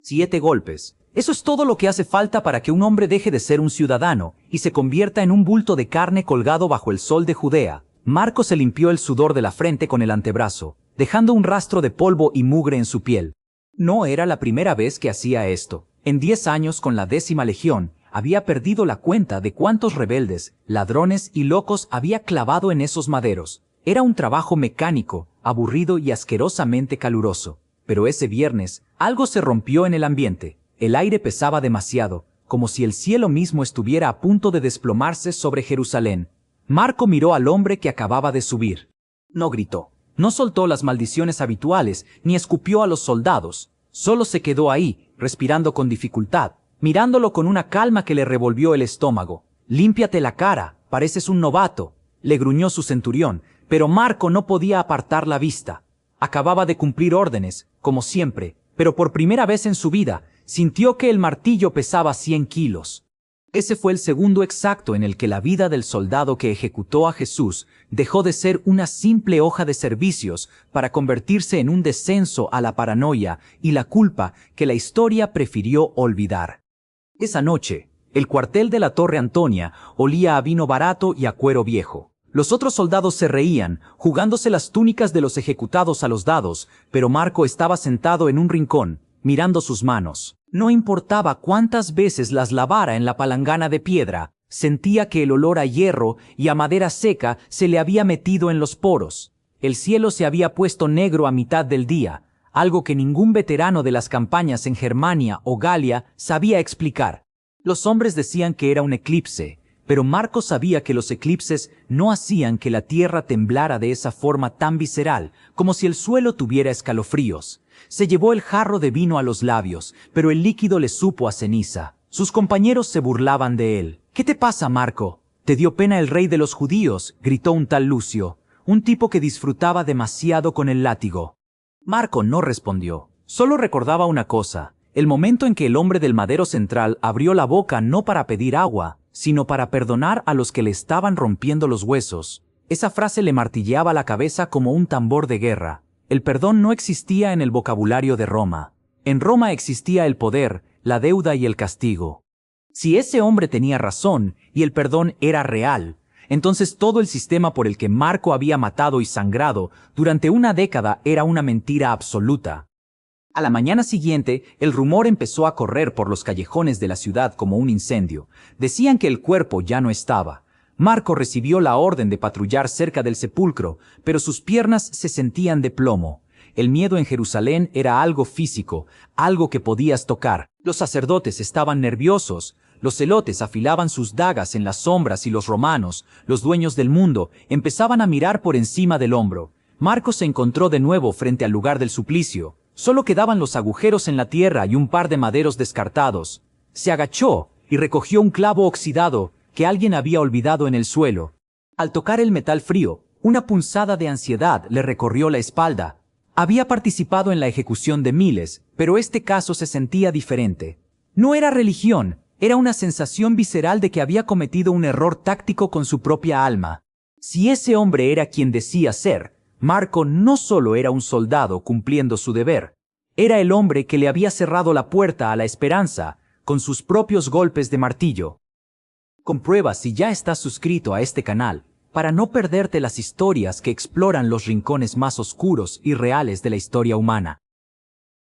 7 golpes. Eso es todo lo que hace falta para que un hombre deje de ser un ciudadano y se convierta en un bulto de carne colgado bajo el sol de Judea. Marco se limpió el sudor de la frente con el antebrazo, dejando un rastro de polvo y mugre en su piel. No era la primera vez que hacía esto. En 10 años con la 10ª Legión, había perdido la cuenta de cuántos rebeldes, ladrones y locos había clavado en esos maderos. Era un trabajo mecánico, aburrido y asquerosamente caluroso. Pero ese viernes, algo se rompió en el ambiente. El aire pesaba demasiado, como si el cielo mismo estuviera a punto de desplomarse sobre Jerusalén. Marco miró al hombre que acababa de subir. No gritó, no soltó las maldiciones habituales, ni escupió a los soldados. Solo se quedó ahí, respirando con dificultad, mirándolo con una calma que le revolvió el estómago. «Límpiate la cara, pareces un novato», le gruñó su centurión, pero Marco no podía apartar la vista. Acababa de cumplir órdenes, como siempre, pero por primera vez en su vida, sintió que el martillo pesaba 100 kilos. Ese fue el segundo exacto en el que la vida del soldado que ejecutó a Jesús dejó de ser una simple hoja de servicios para convertirse en un descenso a la paranoia y la culpa que la historia prefirió olvidar. Esa noche, el cuartel de la Torre Antonia olía a vino barato y a cuero viejo. Los otros soldados se reían, jugándose las túnicas de los ejecutados a los dados, pero Marco estaba sentado en un rincón, mirando sus manos. No importaba cuántas veces las lavara en la palangana de piedra, sentía que el olor a hierro y a madera seca se le había metido en los poros. El cielo se había puesto negro a mitad del día, algo que ningún veterano de las campañas en Germania o Galia sabía explicar. Los hombres decían que era un eclipse, pero Marco sabía que los eclipses no hacían que la tierra temblara de esa forma tan visceral, como si el suelo tuviera escalofríos. Se llevó el jarro de vino a los labios, pero el líquido le supo a ceniza. Sus compañeros se burlaban de él. «¿Qué te pasa, Marco? ¿Te dio pena el rey de los judíos?», gritó un tal Lucio, un tipo que disfrutaba demasiado con el látigo. Marco no respondió. Solo recordaba una cosa: el momento en que el hombre del madero central abrió la boca no para pedir agua, sino para perdonar a los que le estaban rompiendo los huesos. Esa frase le martilleaba la cabeza como un tambor de guerra. El perdón no existía en el vocabulario de Roma. En Roma existía el poder, la deuda y el castigo. Si ese hombre tenía razón y el perdón era real, entonces todo el sistema por el que Marco había matado y sangrado durante una década era una mentira absoluta. A la mañana siguiente, el rumor empezó a correr por los callejones de la ciudad como un incendio. Decían que el cuerpo ya no estaba. Marco recibió la orden de patrullar cerca del sepulcro, pero sus piernas se sentían de plomo. El miedo en Jerusalén era algo físico, algo que podías tocar. Los sacerdotes estaban nerviosos, los celotes afilaban sus dagas en las sombras y los romanos, los dueños del mundo, empezaban a mirar por encima del hombro. Marco se encontró de nuevo frente al lugar del suplicio. Solo quedaban los agujeros en la tierra y un par de maderos descartados. Se agachó y recogió un clavo oxidado que alguien había olvidado en el suelo. Al tocar el metal frío, una punzada de ansiedad le recorrió la espalda. Había participado en la ejecución de miles, pero este caso se sentía diferente. No era religión, era una sensación visceral de que había cometido un error táctico con su propia alma. Si ese hombre era quien decía ser, Marco no solo era un soldado cumpliendo su deber, era el hombre que le había cerrado la puerta a la esperanza con sus propios golpes de martillo. Comprueba si ya estás suscrito a este canal para no perderte las historias que exploran los rincones más oscuros y reales de la historia humana.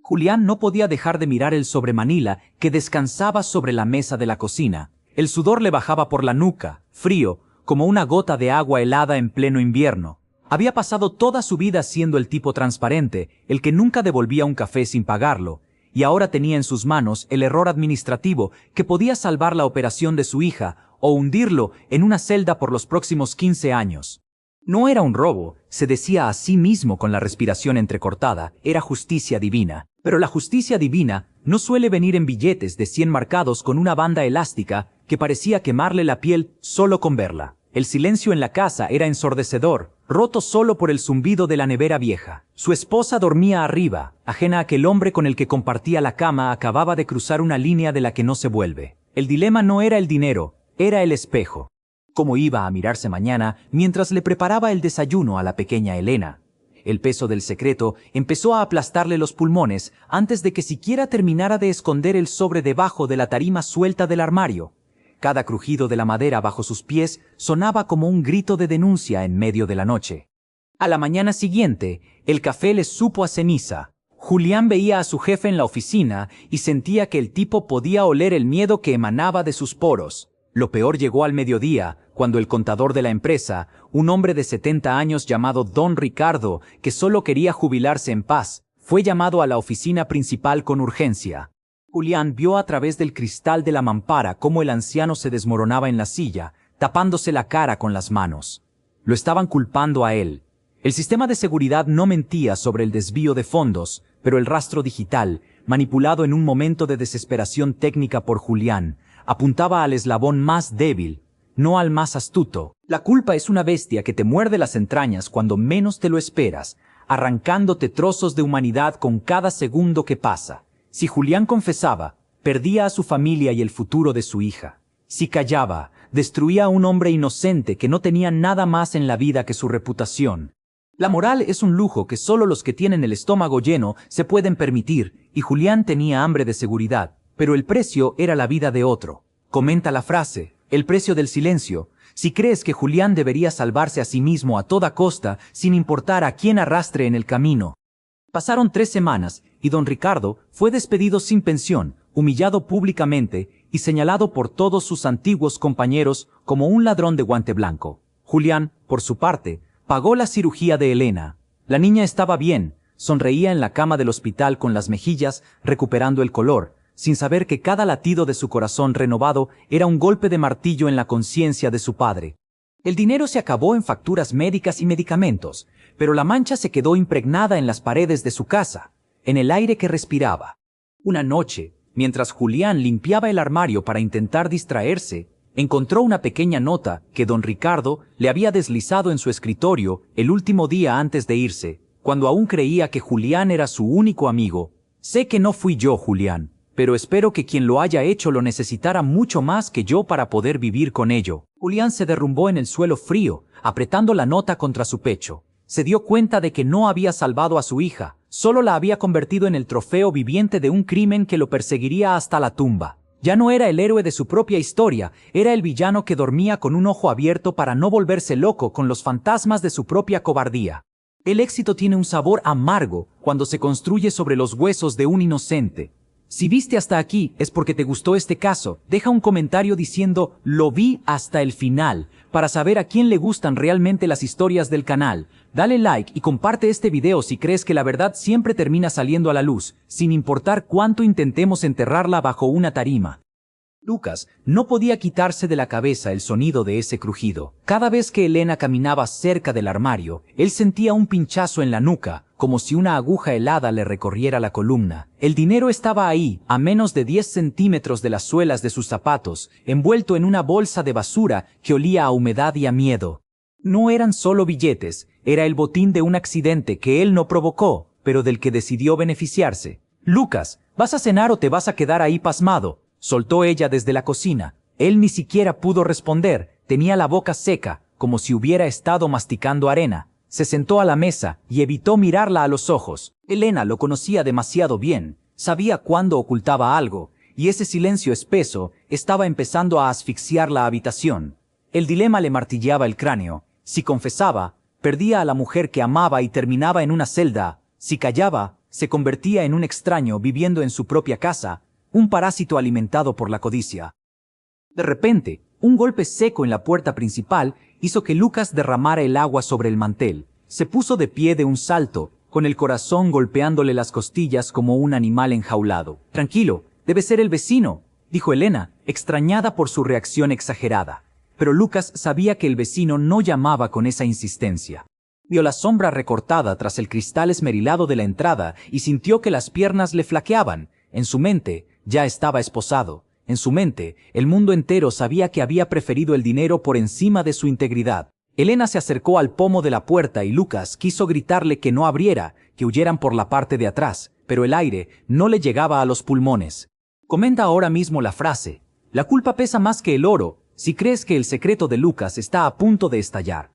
Julián no podía dejar de mirar el sobremanila que descansaba sobre la mesa de la cocina. El sudor le bajaba por la nuca, frío, como una gota de agua helada en pleno invierno. Había pasado toda su vida siendo el tipo transparente, el que nunca devolvía un café sin pagarlo, y ahora tenía en sus manos el error administrativo que podía salvar la operación de su hija o hundirlo en una celda por los próximos 15 años. No era un robo, se decía a sí mismo con la respiración entrecortada, era justicia divina. Pero la justicia divina no suele venir en billetes de 100 marcados con una banda elástica que parecía quemarle la piel solo con verla. El silencio en la casa era ensordecedor, roto solo por el zumbido de la nevera vieja. Su esposa dormía arriba, ajena a que el hombre con el que compartía la cama acababa de cruzar una línea de la que no se vuelve. El dilema no era el dinero, era el espejo. ¿Cómo iba a mirarse mañana mientras le preparaba el desayuno a la pequeña Elena? El peso del secreto empezó a aplastarle los pulmones antes de que siquiera terminara de esconder el sobre debajo de la tarima suelta del armario. Cada crujido de la madera bajo sus pies sonaba como un grito de denuncia en medio de la noche. A la mañana siguiente, el café le supo a ceniza. Julián veía a su jefe en la oficina y sentía que el tipo podía oler el miedo que emanaba de sus poros. Lo peor llegó al mediodía, cuando el contador de la empresa, un hombre de 70 años llamado Don Ricardo, que solo quería jubilarse en paz, fue llamado a la oficina principal con urgencia. Julián vio a través del cristal de la mampara cómo el anciano se desmoronaba en la silla, tapándose la cara con las manos. Lo estaban culpando a él. El sistema de seguridad no mentía sobre el desvío de fondos, pero el rastro digital, manipulado en un momento de desesperación técnica por Julián, apuntaba al eslabón más débil, no al más astuto. La culpa es una bestia que te muerde las entrañas cuando menos te lo esperas, arrancándote trozos de humanidad con cada segundo que pasa. Si Julián confesaba, perdía a su familia y el futuro de su hija. Si callaba, destruía a un hombre inocente que no tenía nada más en la vida que su reputación. La moral es un lujo que solo los que tienen el estómago lleno se pueden permitir, y Julián tenía hambre de seguridad, pero el precio era la vida de otro. Comenta la frase, el precio del silencio. Si crees que Julián debería salvarse a sí mismo a toda costa, sin importar a quién arrastre en el camino. Pasaron 3 semanas, y don Ricardo fue despedido sin pensión, humillado públicamente y señalado por todos sus antiguos compañeros como un ladrón de guante blanco. Julián, por su parte, pagó la cirugía de Elena. La niña estaba bien, sonreía en la cama del hospital con las mejillas recuperando el color, sin saber que cada latido de su corazón renovado era un golpe de martillo en la conciencia de su padre. El dinero se acabó en facturas médicas y medicamentos, pero la mancha se quedó impregnada en las paredes de su casa, en el aire que respiraba. Una noche, mientras Julián limpiaba el armario para intentar distraerse, encontró una pequeña nota que don Ricardo le había deslizado en su escritorio el último día antes de irse, cuando aún creía que Julián era su único amigo. Sé que no fui yo, Julián, pero espero que quien lo haya hecho lo necesitara mucho más que yo para poder vivir con ello. Julián se derrumbó en el suelo frío, apretando la nota contra su pecho. Se dio cuenta de que no había salvado a su hija, solo la había convertido en el trofeo viviente de un crimen que lo perseguiría hasta la tumba. Ya no era el héroe de su propia historia, era el villano que dormía con un ojo abierto para no volverse loco con los fantasmas de su propia cobardía. El éxito tiene un sabor amargo cuando se construye sobre los huesos de un inocente. Si viste hasta aquí es porque te gustó este caso. Deja un comentario diciendo "lo vi hasta el final" para saber a quién le gustan realmente las historias del canal. Dale like y comparte este video si crees que la verdad siempre termina saliendo a la luz, sin importar cuánto intentemos enterrarla bajo una tarima. Lucas no podía quitarse de la cabeza el sonido de ese crujido. Cada vez que Elena caminaba cerca del armario, él sentía un pinchazo en la nuca, como si una aguja helada le recorriera la columna. El dinero estaba ahí, a menos de 10 centímetros de las suelas de sus zapatos, envuelto en una bolsa de basura que olía a humedad y a miedo. No eran solo billetes, era el botín de un accidente que él no provocó, pero del que decidió beneficiarse. «Lucas, ¿vas a cenar o te vas a quedar ahí pasmado?», soltó ella desde la cocina. Él ni siquiera pudo responder, tenía la boca seca, como si hubiera estado masticando arena. Se sentó a la mesa y evitó mirarla a los ojos. Elena lo conocía demasiado bien, sabía cuándo ocultaba algo, y ese silencio espeso estaba empezando a asfixiar la habitación. El dilema le martilleaba el cráneo. Si confesaba, perdía a la mujer que amaba y terminaba en una celda. Si callaba, se convertía en un extraño viviendo en su propia casa, un parásito alimentado por la codicia. De repente, un golpe seco en la puerta principal hizo que Lucas derramara el agua sobre el mantel. Se puso de pie de un salto, con el corazón golpeándole las costillas como un animal enjaulado. «Tranquilo, debe ser el vecino», dijo Elena, extrañada por su reacción exagerada. Pero Lucas sabía que el vecino no llamaba con esa insistencia. Vio la sombra recortada tras el cristal esmerilado de la entrada y sintió que las piernas le flaqueaban. En su mente, ya estaba esposado. En su mente, el mundo entero sabía que había preferido el dinero por encima de su integridad. Elena se acercó al pomo de la puerta y Lucas quiso gritarle que no abriera, que huyeran por la parte de atrás, pero el aire no le llegaba a los pulmones. Comenta ahora mismo la frase: «La culpa pesa más que el oro», si crees que el secreto de Lucas está a punto de estallar.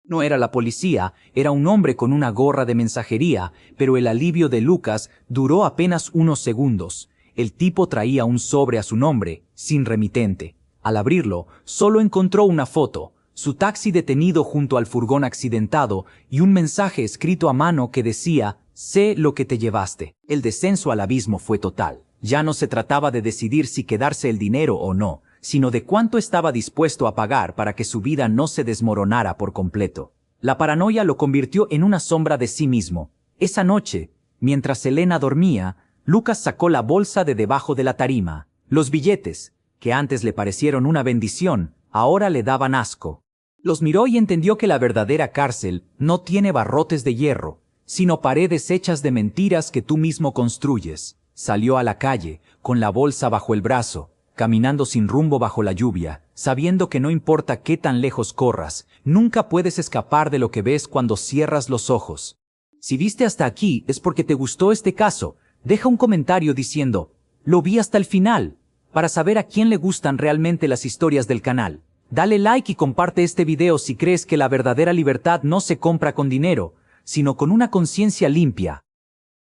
No era la policía, era un hombre con una gorra de mensajería, pero el alivio de Lucas duró apenas unos segundos. El tipo traía un sobre a su nombre, sin remitente. Al abrirlo, solo encontró una foto, su taxi detenido junto al furgón accidentado y un mensaje escrito a mano que decía: «Sé lo que te llevaste». El descenso al abismo fue total. Ya no se trataba de decidir si quedarse el dinero o no, sino de cuánto estaba dispuesto a pagar para que su vida no se desmoronara por completo. La paranoia lo convirtió en una sombra de sí mismo. Esa noche, mientras Elena dormía, Lucas sacó la bolsa de debajo de la tarima. Los billetes, que antes le parecieron una bendición, ahora le daban asco. Los miró y entendió que la verdadera cárcel no tiene barrotes de hierro, sino paredes hechas de mentiras que tú mismo construyes. Salió a la calle, con la bolsa bajo el brazo, caminando sin rumbo bajo la lluvia, sabiendo que no importa qué tan lejos corras, nunca puedes escapar de lo que ves cuando cierras los ojos. Si viste hasta aquí es porque te gustó este caso. Deja un comentario diciendo: «Lo vi hasta el final», para saber a quién le gustan realmente las historias del canal. Dale like y comparte este video si crees que la verdadera libertad no se compra con dinero, sino con una conciencia limpia.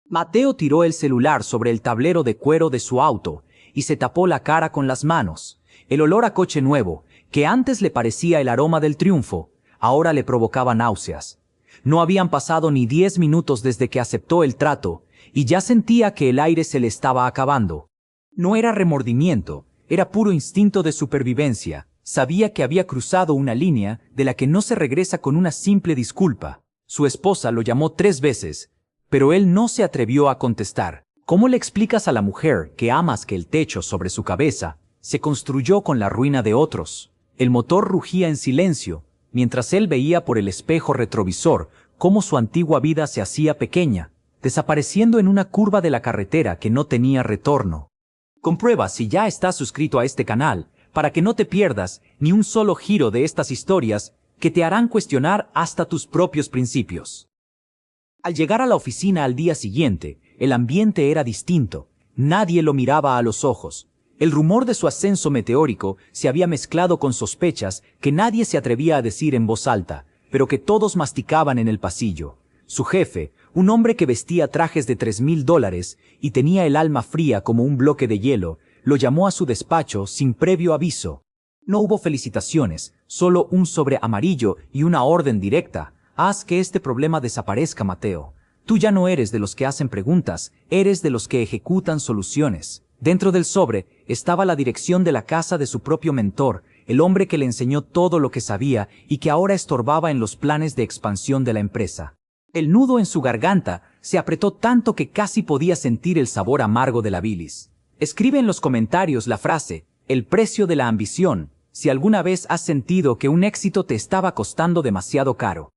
Mateo tiró el celular sobre el tablero de cuero de su auto y se tapó la cara con las manos. El olor a coche nuevo, que antes le parecía el aroma del triunfo, ahora le provocaba náuseas. No habían pasado ni 10 minutos desde que aceptó el trato, y ya sentía que el aire se le estaba acabando. No era remordimiento, era puro instinto de supervivencia. Sabía que había cruzado una línea de la que no se regresa con una simple disculpa. Su esposa lo llamó 3 veces, pero él no se atrevió a contestar. ¿Cómo le explicas a la mujer que amas que el techo sobre su cabeza se construyó con la ruina de otros? El motor rugía en silencio, mientras él veía por el espejo retrovisor cómo su antigua vida se hacía pequeña, desapareciendo en una curva de la carretera que no tenía retorno. Comprueba si ya estás suscrito a este canal, para que no te pierdas ni un solo giro de estas historias que te harán cuestionar hasta tus propios principios. Al llegar a la oficina al día siguiente, el ambiente era distinto. Nadie lo miraba a los ojos. El rumor de su ascenso meteórico se había mezclado con sospechas que nadie se atrevía a decir en voz alta, pero que todos masticaban en el pasillo. Su jefe, un hombre que vestía trajes de $3,000 y tenía el alma fría como un bloque de hielo, lo llamó a su despacho sin previo aviso. No hubo felicitaciones, solo un sobre amarillo y una orden directa: «Haz que este problema desaparezca, Mateo. Tú ya no eres de los que hacen preguntas, eres de los que ejecutan soluciones». Dentro del sobre estaba la dirección de la casa de su propio mentor, el hombre que le enseñó todo lo que sabía y que ahora estorbaba en los planes de expansión de la empresa. El nudo en su garganta se apretó tanto que casi podía sentir el sabor amargo de la bilis. Escribe en los comentarios la frase: «El precio de la ambición», si alguna vez has sentido que un éxito te estaba costando demasiado caro.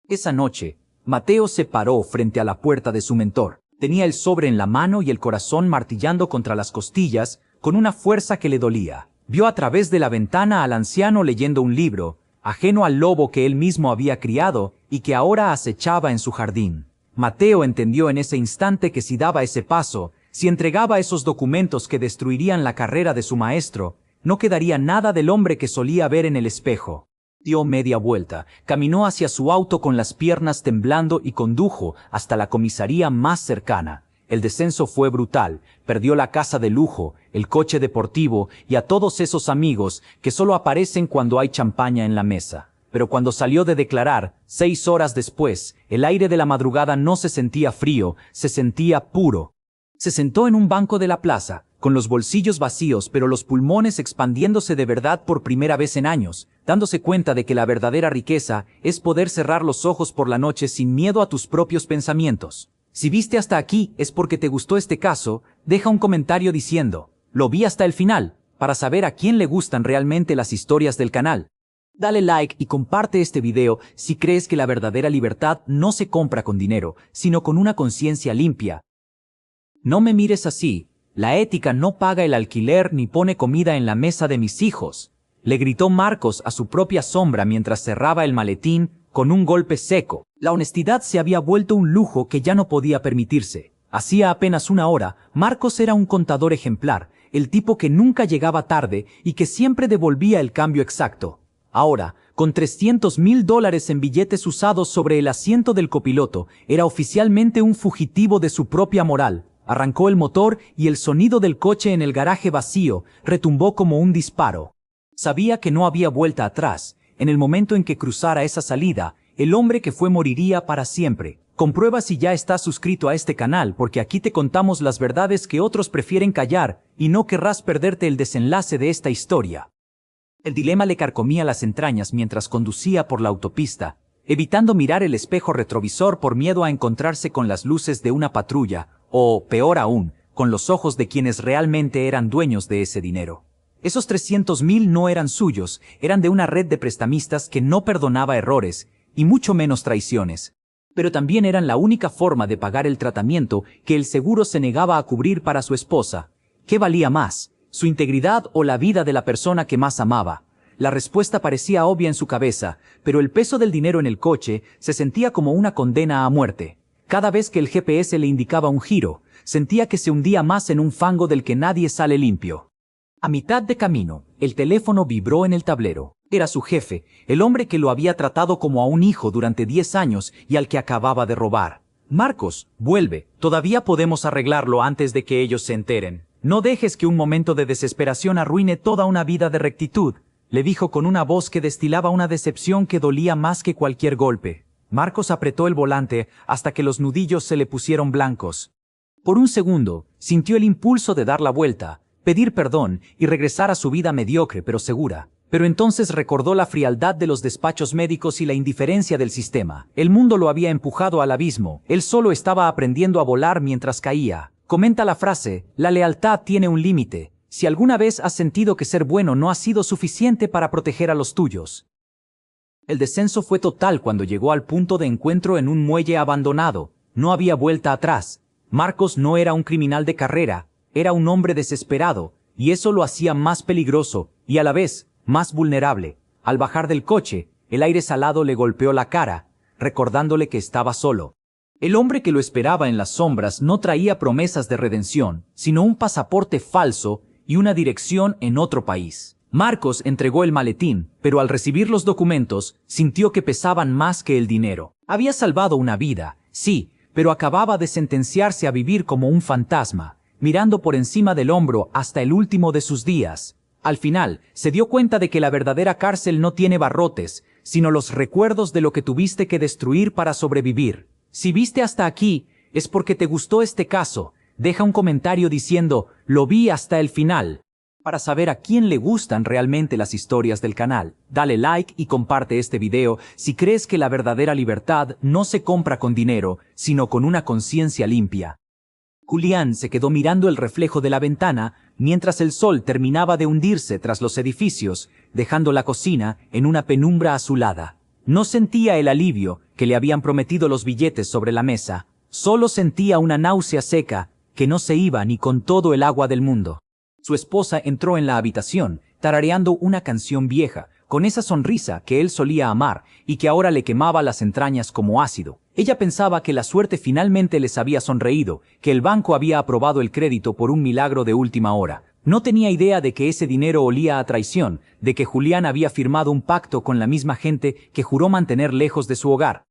Esa noche, Mateo se paró frente a la puerta de su mentor. Tenía el sobre en la mano y el corazón martillando contra las costillas con una fuerza que le dolía. Vio a través de la ventana al anciano leyendo un libro, ajeno al lobo que él mismo había criado y que ahora acechaba en su jardín. Mateo entendió en ese instante que si daba ese paso, si entregaba esos documentos que destruirían la carrera de su maestro, no quedaría nada del hombre que solía ver en el espejo. Dio media vuelta, caminó hacia su auto con las piernas temblando y condujo hasta la comisaría más cercana. El descenso fue brutal, perdió la casa de lujo, el coche deportivo y a todos esos amigos que solo aparecen cuando hay champaña en la mesa. Pero cuando salió de declarar, 6 horas después, el aire de la madrugada no se sentía frío, se sentía puro. Se sentó en un banco de la plaza, con los bolsillos vacíos pero los pulmones expandiéndose de verdad por primera vez en años, dándose cuenta de que la verdadera riqueza es poder cerrar los ojos por la noche sin miedo a tus propios pensamientos. Si viste hasta aquí es porque te gustó este caso. Deja un comentario diciendo: «Lo vi hasta el final», para saber a quién le gustan realmente las historias del canal. Dale like y comparte este video si crees que la verdadera libertad no se compra con dinero, sino con una conciencia limpia. No me mires así. La ética no paga el alquiler ni pone comida en la mesa de mis hijos, le gritó Marcos a su propia sombra mientras cerraba el maletín con un golpe seco. La honestidad se había vuelto un lujo que ya no podía permitirse. Hacía apenas una hora, Marcos era un contador ejemplar, el tipo que nunca llegaba tarde y que siempre devolvía el cambio exacto. Ahora, con $300,000 en billetes usados sobre el asiento del copiloto, era oficialmente un fugitivo de su propia moral. Arrancó el motor y el sonido del coche en el garaje vacío retumbó como un disparo. Sabía que no había vuelta atrás. En el momento en que cruzara esa salida, el hombre que fue moriría para siempre. Comprueba si ya estás suscrito a este canal, porque aquí te contamos las verdades que otros prefieren callar y no querrás perderte el desenlace de esta historia. El dilema le carcomía las entrañas mientras conducía por la autopista, evitando mirar el espejo retrovisor por miedo a encontrarse con las luces de una patrulla, o, peor aún, con los ojos de quienes realmente eran dueños de ese dinero. Esos 300,000 no eran suyos, eran de una red de prestamistas que no perdonaba errores, y mucho menos traiciones. Pero también eran la única forma de pagar el tratamiento que el seguro se negaba a cubrir para su esposa. ¿Qué valía más, su integridad o la vida de la persona que más amaba? La respuesta parecía obvia en su cabeza, pero el peso del dinero en el coche se sentía como una condena a muerte. Cada vez que el GPS le indicaba un giro, sentía que se hundía más en un fango del que nadie sale limpio. A mitad de camino, el teléfono vibró en el tablero. Era su jefe, el hombre que lo había tratado como a un hijo durante 10 años y al que acababa de robar. Marcos, vuelve, todavía podemos arreglarlo antes de que ellos se enteren. No dejes que un momento de desesperación arruine toda una vida de rectitud, le dijo con una voz que destilaba una decepción que dolía más que cualquier golpe. Marcos apretó el volante hasta que los nudillos se le pusieron blancos. Por un segundo, sintió el impulso de dar la vuelta, pedir perdón y regresar a su vida mediocre pero segura. Pero entonces recordó la frialdad de los despachos médicos y la indiferencia del sistema. El mundo lo había empujado al abismo, él solo estaba aprendiendo a volar mientras caía. Comenta la frase, la lealtad tiene un límite. Si alguna vez has sentido que ser bueno no ha sido suficiente para proteger a los tuyos. El descenso fue total cuando llegó al punto de encuentro en un muelle abandonado. No había vuelta atrás. Marcos no era un criminal de carrera, era un hombre desesperado, y eso lo hacía más peligroso, y a la vez, más vulnerable. Al bajar del coche, el aire salado le golpeó la cara, recordándole que estaba solo. El hombre que lo esperaba en las sombras no traía promesas de redención, sino un pasaporte falso y una dirección en otro país. Marcos entregó el maletín, pero al recibir los documentos, sintió que pesaban más que el dinero. Había salvado una vida, sí, pero acababa de sentenciarse a vivir como un fantasma, mirando por encima del hombro hasta el último de sus días. Al final, se dio cuenta de que la verdadera cárcel no tiene barrotes, sino los recuerdos de lo que tuviste que destruir para sobrevivir. Si viste hasta aquí, es porque te gustó este caso. Deja un comentario diciendo, lo vi hasta el final. Para saber a quién le gustan realmente las historias del canal, dale like y comparte este video si crees que la verdadera libertad no se compra con dinero, sino con una conciencia limpia. Julián se quedó mirando el reflejo de la ventana mientras el sol terminaba de hundirse tras los edificios, dejando la cocina en una penumbra azulada. No sentía el alivio que le habían prometido los billetes sobre la mesa, solo sentía una náusea seca que no se iba ni con todo el agua del mundo. Su esposa entró en la habitación, tarareando una canción vieja, con esa sonrisa que él solía amar y que ahora le quemaba las entrañas como ácido. Ella pensaba que la suerte finalmente les había sonreído, que el banco había aprobado el crédito por un milagro de última hora. No tenía idea de que ese dinero olía a traición, de que Julián había firmado un pacto con la misma gente que juró mantener lejos de su hogar.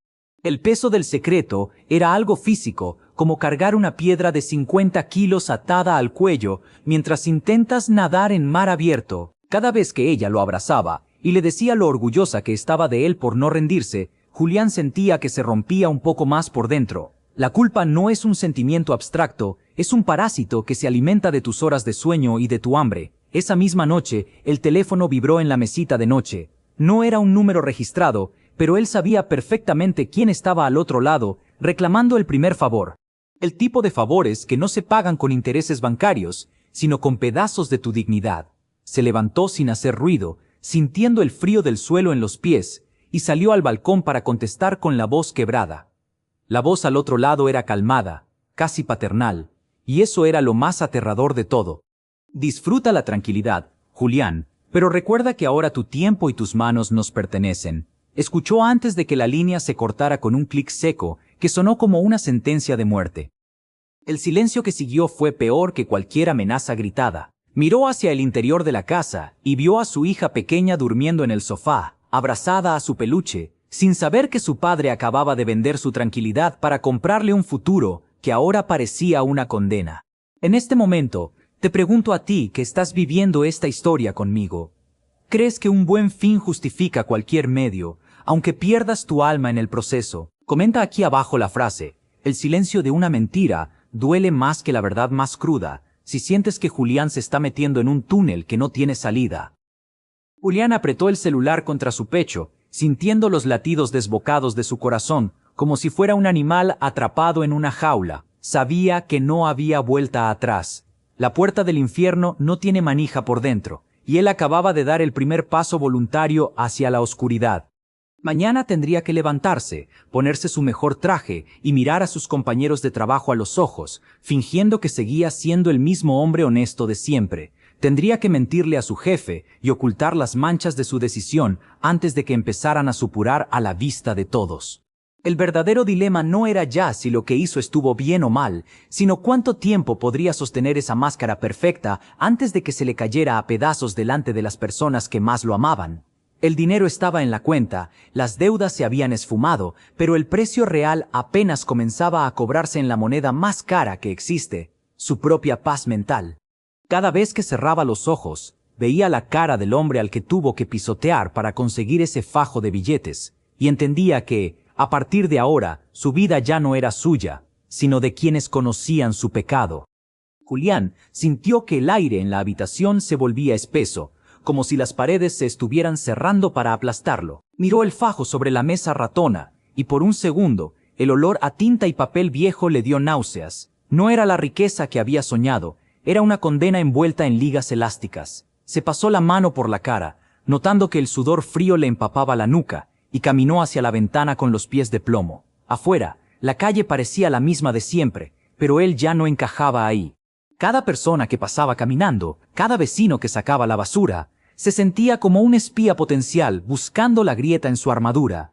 El peso del secreto era algo físico, como cargar una piedra de 50 kilos atada al cuello mientras intentas nadar en mar abierto. Cada vez que ella lo abrazaba y le decía lo orgullosa que estaba de él por no rendirse, Julián sentía que se rompía un poco más por dentro. La culpa no es un sentimiento abstracto, es un parásito que se alimenta de tus horas de sueño y de tu hambre. Esa misma noche, el teléfono vibró en la mesita de noche. No era un número registrado, pero él sabía perfectamente quién estaba al otro lado, reclamando el primer favor. El tipo de favores que no se pagan con intereses bancarios, sino con pedazos de tu dignidad. Se levantó sin hacer ruido, sintiendo el frío del suelo en los pies, y salió al balcón para contestar con la voz quebrada. La voz al otro lado era calmada, casi paternal, y eso era lo más aterrador de todo. Disfruta la tranquilidad, Julián, pero recuerda que ahora tu tiempo y tus manos nos pertenecen. Escuchó antes de que la línea se cortara con un clic seco que sonó como una sentencia de muerte. El silencio que siguió fue peor que cualquier amenaza gritada. Miró hacia el interior de la casa y vio a su hija pequeña durmiendo en el sofá, abrazada a su peluche, sin saber que su padre acababa de vender su tranquilidad para comprarle un futuro que ahora parecía una condena. En este momento, te pregunto a ti que estás viviendo esta historia conmigo. ¿Crees que un buen fin justifica cualquier medio, aunque pierdas tu alma en el proceso? Comenta aquí abajo la frase: el silencio de una mentira duele más que la verdad más cruda, si sientes que Julián se está metiendo en un túnel que no tiene salida. Julián apretó el celular contra su pecho, sintiendo los latidos desbocados de su corazón, como si fuera un animal atrapado en una jaula. Sabía que no había vuelta atrás. La puerta del infierno no tiene manija por dentro, y él acababa de dar el primer paso voluntario hacia la oscuridad. Mañana tendría que levantarse, ponerse su mejor traje y mirar a sus compañeros de trabajo a los ojos, fingiendo que seguía siendo el mismo hombre honesto de siempre. Tendría que mentirle a su jefe y ocultar las manchas de su decisión antes de que empezaran a supurar a la vista de todos. El verdadero dilema no era ya si lo que hizo estuvo bien o mal, sino cuánto tiempo podría sostener esa máscara perfecta antes de que se le cayera a pedazos delante de las personas que más lo amaban. El dinero estaba en la cuenta, las deudas se habían esfumado, pero el precio real apenas comenzaba a cobrarse en la moneda más cara que existe, su propia paz mental. Cada vez que cerraba los ojos, veía la cara del hombre al que tuvo que pisotear para conseguir ese fajo de billetes, y entendía que, a partir de ahora, su vida ya no era suya, sino de quienes conocían su pecado. Julián sintió que el aire en la habitación se volvía espeso, como si las paredes se estuvieran cerrando para aplastarlo. Miró el fajo sobre la mesa ratona, y por un segundo, el olor a tinta y papel viejo le dio náuseas. No era la riqueza que había soñado, era una condena envuelta en ligas elásticas. Se pasó la mano por la cara, notando que el sudor frío le empapaba la nuca, y caminó hacia la ventana con los pies de plomo. Afuera, la calle parecía la misma de siempre, pero él ya no encajaba ahí. Cada persona que pasaba caminando, cada vecino que sacaba la basura, se sentía como un espía potencial buscando la grieta en su armadura.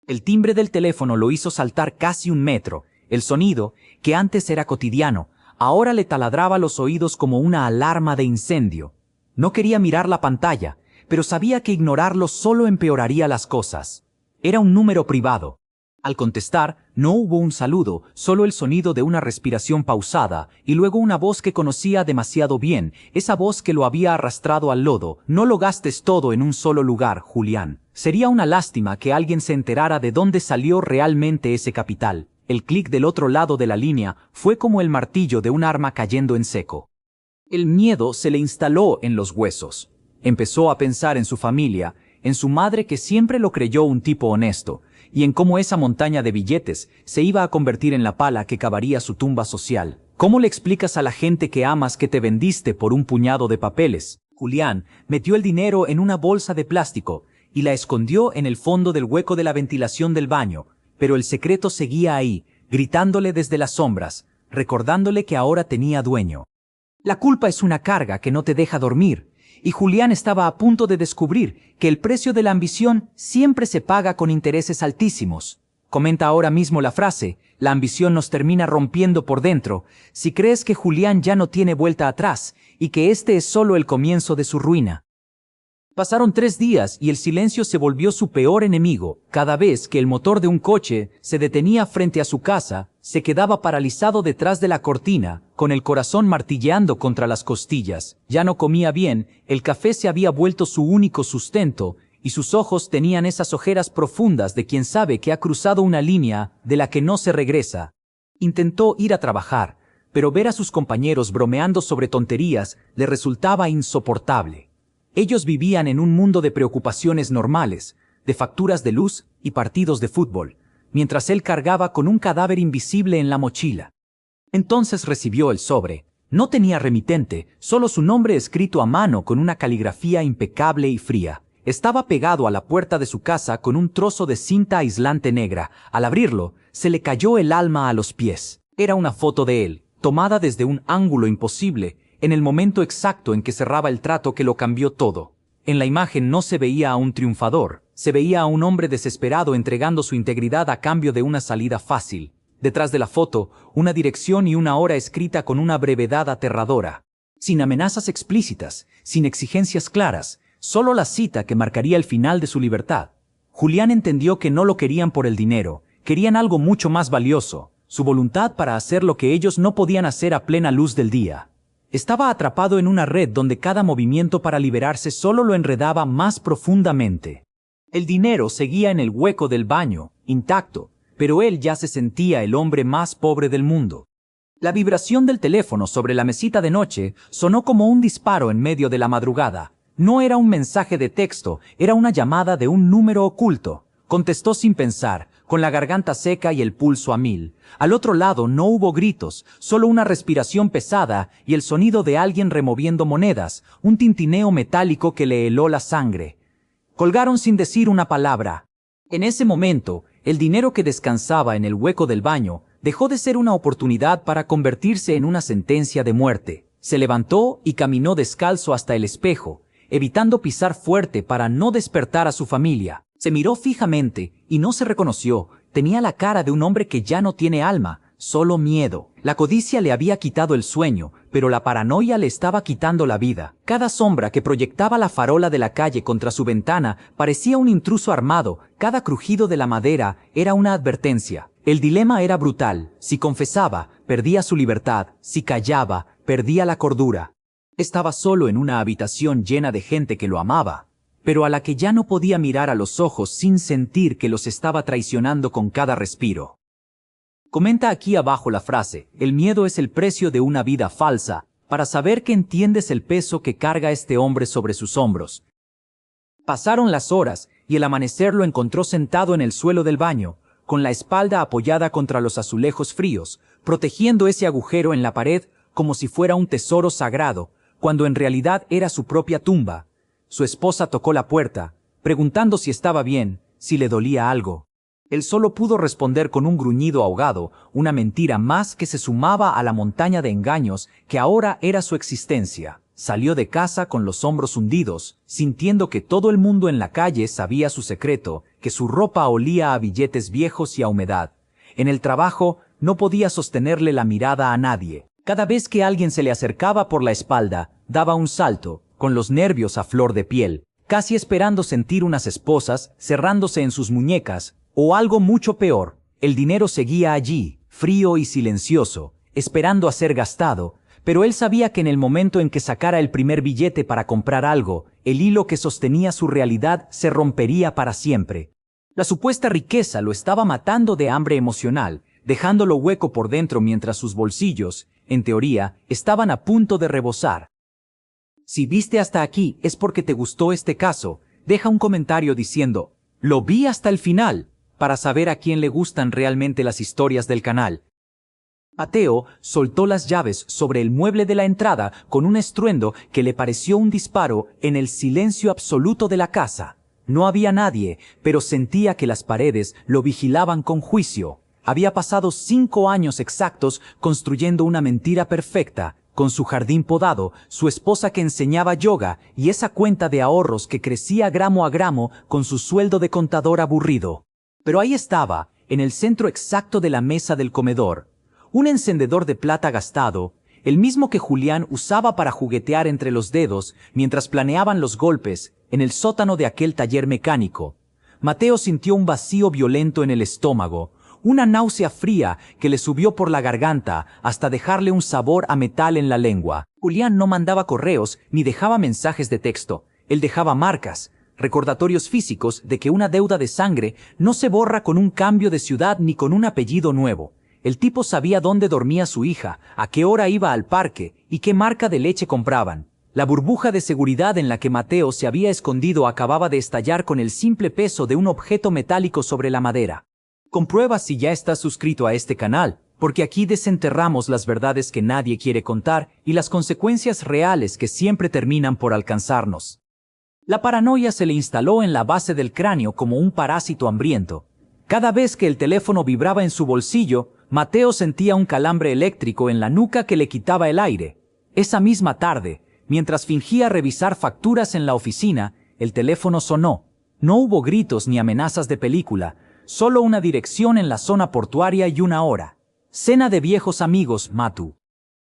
El timbre del teléfono lo hizo saltar casi 1 metro. El sonido, que antes era cotidiano, ahora le taladraba los oídos como una alarma de incendio. No quería mirar la pantalla, pero sabía que ignorarlo solo empeoraría las cosas. Era un número privado. Al contestar, no hubo un saludo, solo el sonido de una respiración pausada, y luego una voz que conocía demasiado bien, esa voz que lo había arrastrado al lodo. No lo gastes todo en un solo lugar, Julián. Sería una lástima que alguien se enterara de dónde salió realmente ese capital. El clic del otro lado de la línea fue como el martillo de un arma cayendo en seco. El miedo se le instaló en los huesos. Empezó a pensar en su familia, en su madre que siempre lo creyó un tipo honesto, y en cómo esa montaña de billetes se iba a convertir en la pala que cavaría su tumba social. ¿Cómo le explicas a la gente que amas que te vendiste por un puñado de papeles? Julián metió el dinero en una bolsa de plástico y la escondió en el fondo del hueco de la ventilación del baño, pero el secreto seguía ahí, gritándole desde las sombras, recordándole que ahora tenía dueño. La culpa es una carga que no te deja dormir, y Julián estaba a punto de descubrir que el precio de la ambición siempre se paga con intereses altísimos. Comenta ahora mismo la frase: la ambición nos termina rompiendo por dentro. Si crees que Julián ya no tiene vuelta atrás, y que este es solo el comienzo de su ruina. Pasaron 3 días y el silencio se volvió su peor enemigo. Cada vez que el motor de un coche se detenía frente a su casa, se quedaba paralizado detrás de la cortina, con el corazón martilleando contra las costillas. Ya no comía bien, el café se había vuelto su único sustento, y sus ojos tenían esas ojeras profundas de quien sabe que ha cruzado una línea de la que no se regresa. Intentó ir a trabajar, pero ver a sus compañeros bromeando sobre tonterías le resultaba insoportable. Ellos vivían en un mundo de preocupaciones normales, de facturas de luz y partidos de fútbol, mientras él cargaba con un cadáver invisible en la mochila. Entonces recibió el sobre. No tenía remitente, solo su nombre escrito a mano con una caligrafía impecable y fría. Estaba pegado a la puerta de su casa con un trozo de cinta aislante negra. Al abrirlo, se le cayó el alma a los pies. Era una foto de él, tomada desde un ángulo imposible, en el momento exacto en que cerraba el trato que lo cambió todo. En la imagen no se veía a un triunfador, se veía a un hombre desesperado entregando su integridad a cambio de una salida fácil. Detrás de la foto, una dirección y una hora escrita con una brevedad aterradora. Sin amenazas explícitas, sin exigencias claras, solo la cita que marcaría el final de su libertad. Julián entendió que no lo querían por el dinero, querían algo mucho más valioso, su voluntad para hacer lo que ellos no podían hacer a plena luz del día. Estaba atrapado en una red donde cada movimiento para liberarse solo lo enredaba más profundamente. El dinero seguía en el hueco del baño, intacto, pero él ya se sentía el hombre más pobre del mundo. La vibración del teléfono sobre la mesita de noche sonó como un disparo en medio de la madrugada. No era un mensaje de texto, era una llamada de un número oculto. Contestó sin pensar, con la garganta seca y el pulso a 1000. Al otro lado no hubo gritos, solo una respiración pesada y el sonido de alguien removiendo monedas, un tintineo metálico que le heló la sangre. Colgaron sin decir una palabra. En ese momento, el dinero que descansaba en el hueco del baño dejó de ser una oportunidad para convertirse en una sentencia de muerte. Se levantó y caminó descalzo hasta el espejo, evitando pisar fuerte para no despertar a su familia. Se miró fijamente y no se reconoció. Tenía la cara de un hombre que ya no tiene alma, solo miedo. La codicia le había quitado el sueño, pero la paranoia le estaba quitando la vida. Cada sombra que proyectaba la farola de la calle contra su ventana parecía un intruso armado. Cada crujido de la madera era una advertencia. El dilema era brutal. Si confesaba, perdía su libertad. Si callaba, perdía la cordura. Estaba solo en una habitación llena de gente que lo amaba, pero a la que ya no podía mirar a los ojos sin sentir que los estaba traicionando con cada respiro. Comenta aquí abajo la frase, el miedo es el precio de una vida falsa, para saber que entiendes el peso que carga este hombre sobre sus hombros. Pasaron las horas y el amanecer lo encontró sentado en el suelo del baño, con la espalda apoyada contra los azulejos fríos, protegiendo ese agujero en la pared como si fuera un tesoro sagrado, cuando en realidad era su propia tumba. Su esposa tocó la puerta, preguntando si estaba bien, si le dolía algo. Él solo pudo responder con un gruñido ahogado, una mentira más que se sumaba a la montaña de engaños que ahora era su existencia. Salió de casa con los hombros hundidos, sintiendo que todo el mundo en la calle sabía su secreto, que su ropa olía a billetes viejos y a humedad. En el trabajo no podía sostenerle la mirada a nadie. Cada vez que alguien se le acercaba por la espalda, daba un salto, con los nervios a flor de piel, casi esperando sentir unas esposas cerrándose en sus muñecas, o algo mucho peor, el dinero seguía allí, frío y silencioso, esperando a ser gastado, pero él sabía que en el momento en que sacara el primer billete para comprar algo, el hilo que sostenía su realidad se rompería para siempre. La supuesta riqueza lo estaba matando de hambre emocional, dejándolo hueco por dentro mientras sus bolsillos, en teoría, estaban a punto de rebosar. Si viste hasta aquí es porque te gustó este caso, deja un comentario diciendo, lo vi hasta el final, para saber a quién le gustan realmente las historias del canal. Mateo soltó las llaves sobre el mueble de la entrada con un estruendo que le pareció un disparo en el silencio absoluto de la casa. No había nadie, pero sentía que las paredes lo vigilaban con juicio. Había pasado 5 años exactos construyendo una mentira perfecta, con su jardín podado, su esposa que enseñaba yoga y esa cuenta de ahorros que crecía gramo a gramo con su sueldo de contador aburrido. Pero ahí estaba, en el centro exacto de la mesa del comedor, un encendedor de plata gastado, el mismo que Julián usaba para juguetear entre los dedos mientras planeaban los golpes en el sótano de aquel taller mecánico. Mateo sintió un vacío violento en el estómago, una náusea fría que le subió por la garganta hasta dejarle un sabor a metal en la lengua. Julián no mandaba correos ni dejaba mensajes de texto, él dejaba marcas, recordatorios físicos de que una deuda de sangre no se borra con un cambio de ciudad ni con un apellido nuevo. El tipo sabía dónde dormía su hija, a qué hora iba al parque y qué marca de leche compraban. La burbuja de seguridad en la que Mateo se había escondido acababa de estallar con el simple peso de un objeto metálico sobre la madera. Comprueba si ya estás suscrito a este canal, porque aquí desenterramos las verdades que nadie quiere contar y las consecuencias reales que siempre terminan por alcanzarnos. La paranoia se le instaló en la base del cráneo como un parásito hambriento. Cada vez que el teléfono vibraba en su bolsillo, Mateo sentía un calambre eléctrico en la nuca que le quitaba el aire. Esa misma tarde, mientras fingía revisar facturas en la oficina, el teléfono sonó. No hubo gritos ni amenazas de película, solo una dirección en la zona portuaria y una hora. Cena de viejos amigos, Matu.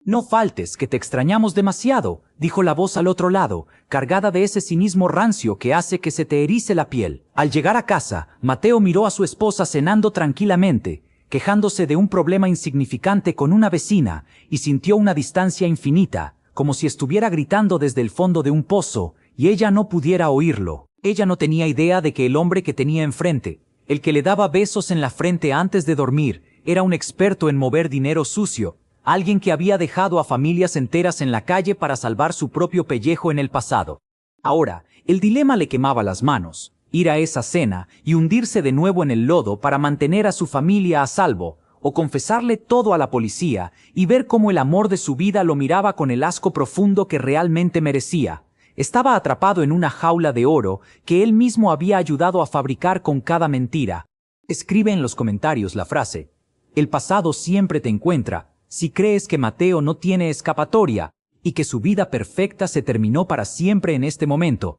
No faltes, que te extrañamos demasiado, dijo la voz al otro lado, cargada de ese cinismo rancio que hace que se te erice la piel. Al llegar a casa, Mateo miró a su esposa cenando tranquilamente, quejándose de un problema insignificante con una vecina, y sintió una distancia infinita, como si estuviera gritando desde el fondo de un pozo, y ella no pudiera oírlo. Ella no tenía idea de que el hombre que tenía enfrente, el que le daba besos en la frente antes de dormir, era un experto en mover dinero sucio, alguien que había dejado a familias enteras en la calle para salvar su propio pellejo en el pasado. Ahora, el dilema le quemaba las manos, ir a esa cena y hundirse de nuevo en el lodo para mantener a su familia a salvo, o confesarle todo a la policía y ver cómo el amor de su vida lo miraba con el asco profundo que realmente merecía. Estaba atrapado en una jaula de oro que él mismo había ayudado a fabricar con cada mentira. Escribe en los comentarios la frase: "El pasado siempre te encuentra", si crees que Mateo no tiene escapatoria y que su vida perfecta se terminó para siempre en este momento.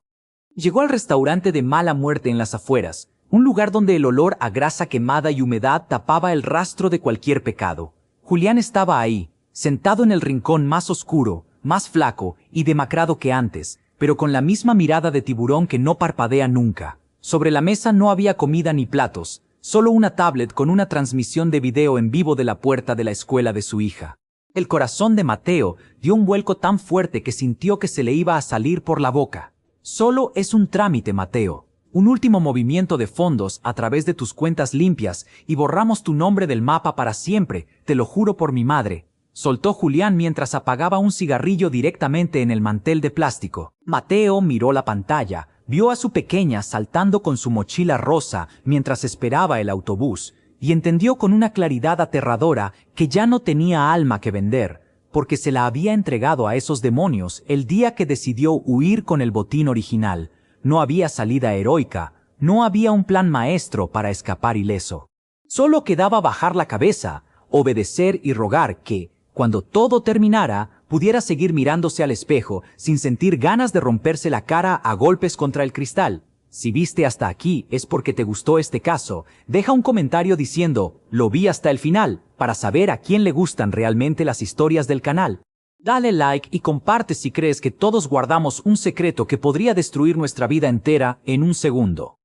Llegó al restaurante de mala muerte en las afueras, un lugar donde el olor a grasa quemada y humedad tapaba el rastro de cualquier pecado. Julián estaba ahí, sentado en el rincón más oscuro, más flaco y demacrado que antes, pero con la misma mirada de tiburón que no parpadea nunca. Sobre la mesa no había comida ni platos, solo una tablet con una transmisión de video en vivo de la puerta de la escuela de su hija. El corazón de Mateo dio un vuelco tan fuerte que sintió que se le iba a salir por la boca. Solo es un trámite, Mateo. Un último movimiento de fondos a través de tus cuentas limpias y borramos tu nombre del mapa para siempre, te lo juro por mi madre. Soltó Julián mientras apagaba un cigarrillo directamente en el mantel de plástico. Mateo miró la pantalla, vio a su pequeña saltando con su mochila rosa mientras esperaba el autobús, y entendió con una claridad aterradora que ya no tenía alma que vender, porque se la había entregado a esos demonios el día que decidió huir con el botín original. No había salida heroica, no había un plan maestro para escapar ileso. Solo quedaba bajar la cabeza, obedecer y rogar que, cuando todo terminara, pudiera seguir mirándose al espejo sin sentir ganas de romperse la cara a golpes contra el cristal. Si viste hasta aquí es porque te gustó este caso. Deja un comentario diciendo, lo vi hasta el final, para saber a quién le gustan realmente las historias del canal. Dale like y comparte si crees que todos guardamos un secreto que podría destruir nuestra vida entera en un segundo.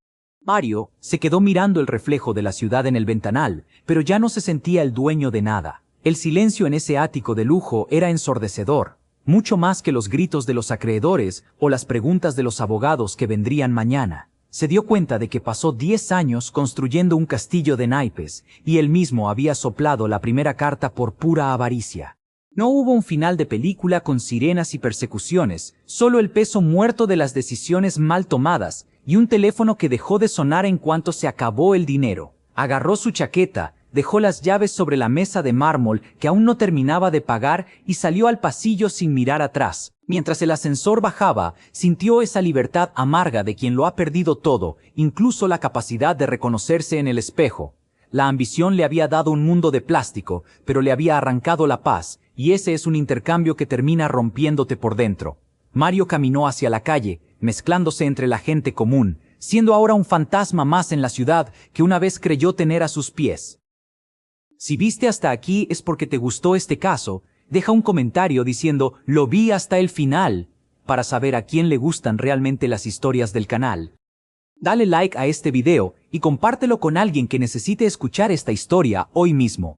Mario se quedó mirando el reflejo de la ciudad en el ventanal, pero ya no se sentía el dueño de nada. El silencio en ese ático de lujo era ensordecedor, mucho más que los gritos de los acreedores o las preguntas de los abogados que vendrían mañana. Se dio cuenta de que pasó 10 años construyendo un castillo de naipes, y él mismo había soplado la primera carta por pura avaricia. No hubo un final de película con sirenas y persecuciones, solo el peso muerto de las decisiones mal tomadas, y un teléfono que dejó de sonar en cuanto se acabó el dinero. Agarró su chaqueta, dejó las llaves sobre la mesa de mármol que aún no terminaba de pagar y salió al pasillo sin mirar atrás. Mientras el ascensor bajaba, sintió esa libertad amarga de quien lo ha perdido todo, incluso la capacidad de reconocerse en el espejo. La ambición le había dado un mundo de plástico, pero le había arrancado la paz, y ese es un intercambio que termina rompiéndote por dentro. Mario caminó hacia la calle, mezclándose entre la gente común, siendo ahora un fantasma más en la ciudad que una vez creyó tener a sus pies. Si viste hasta aquí es porque te gustó este caso, deja un comentario diciendo lo vi hasta el final, para saber a quién le gustan realmente las historias del canal. Dale like a este video y compártelo con alguien que necesite escuchar esta historia hoy mismo.